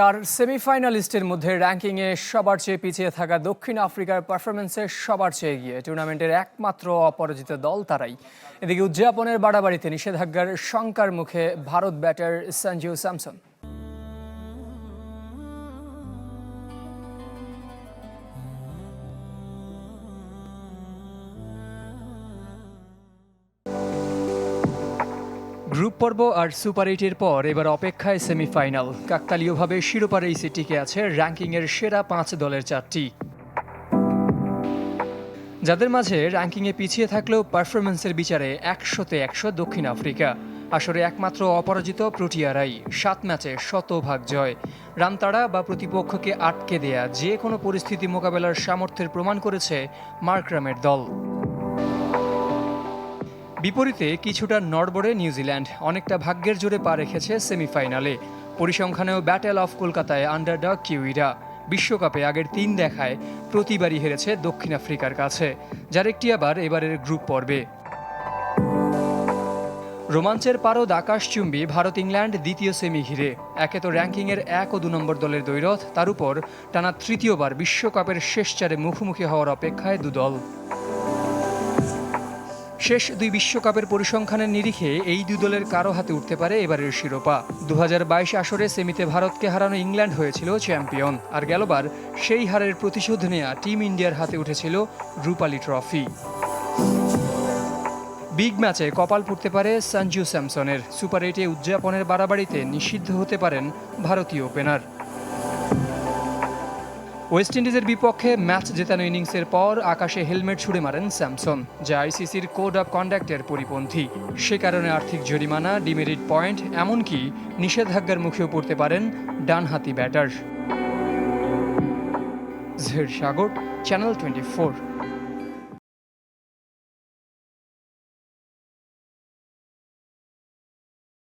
চার সেমিফাইনালিস্টের মধ্যে র্যাঙ্কিংয়ে সবার চেয়ে পিছিয়ে থাকা দক্ষিণ আফ্রিকার পারফরমেন্সে সবার চেয়ে এগিয়ে টুর্নামেন্টের একমাত্র অপরাজিত দল তারাই। এদিকে উদযাপনের বাড়াবাড়িতে নিষেধাজ্ঞার শঙ্কার মুখে Bharat batter Sanju Samson. Group পর্ব আর সুপার 8-এর পর এবার অপেক্ষায় সেমিফাইনাল। কাকতালীয়ভাবে শিরোপা রেসে টিকে আছে র্যাঙ্কিংয়ের সেরা 5 দলের 4টি, যাদের মাঝে র্যাঙ্কিংয়ে পিছিয়ে থাকলেও পারফরমেন্সের বিচারে 100-তে 100 দক্ষিণ আফ্রিকা। আসরে একমাত্র অপরাজিত প্রোটিয়ারাই, 7 ম্যাচে শতভাগ জয়। রান তাড়া বা প্রতিপক্ষকে আটকে দেয়া যে কোনো পরিস্থিতি মোকাবেলার সামর্থ্যের প্রমাণ করেছে মার্করামের দল। বিপরীতে কিছুটা নড়বড়ে নিউজিল্যান্ড অনেকটা ভাগ্যের জোরে পা রেখেছে সেমিফাইনালে। পরিসংখ্যানেও ব্যাটেল অফ কলকাতায় আন্ডারডগ কিউইরা। বিশ্বকাপে আগের 3 দেখায় প্রতিবারই হেরেছে দক্ষিণ আফ্রিকার কাছে, যার একটি আবার এবারের গ্রুপ পর্বে। রোমাঞ্চের পারদ আকাশচুম্বী ভারত ইংল্যান্ড দ্বিতীয় সেমি ঘিরে। একে তো র্যাঙ্কিংয়ের 1 ও 2 নম্বর দলের দ্বৈরথ, তার উপর টানা তৃতীয়বার বিশ্বকাপের শেষ চারে মুখোমুখি হওয়ার অপেক্ষায় দুদল। শেষ 2 বিশ্বকাপের পরিসংখ্যানের নিরিখে এই 2 দলের কারো হাতে উঠতে পারে এবারের শিরোপা। 2022 আসরে সেমিতে ভারতকে হারানো ইংল্যান্ড হয়েছিল চ্যাম্পিয়ন, আর গেলবার সেই হারের প্রতিশোধ নেয়া টিম ইন্ডিয়ার হাতে উঠেছিল রূপালী ট্রফি। বিগ ম্যাচে কপাল পুড়তে পারে সঞ্জু স্যামসনের। সুপার 8-এ উদযাপনের বাড়াবাড়িতে নিষিদ্ধ হতে পারেন ভারতীয় ওপেনার। ওয়েস্ট ইন্ডিজের বিপক্ষে ম্যাচ জেতানো ইনিংসের পর আকাশে হেলমেট ছুড়ে মারেন স্যামসন, যা আইসিসির কোড অফ কন্ডাক্টের পরিপন্থী। সে কারণে আর্থিক জরিমানা, ডিমেরিট পয়েন্ট, এমনকি নিষেধাজ্ঞার মুখেও পড়তে পারেন ডানহাতি ব্যাটার। জহির সাগর, চ্যানেল 24।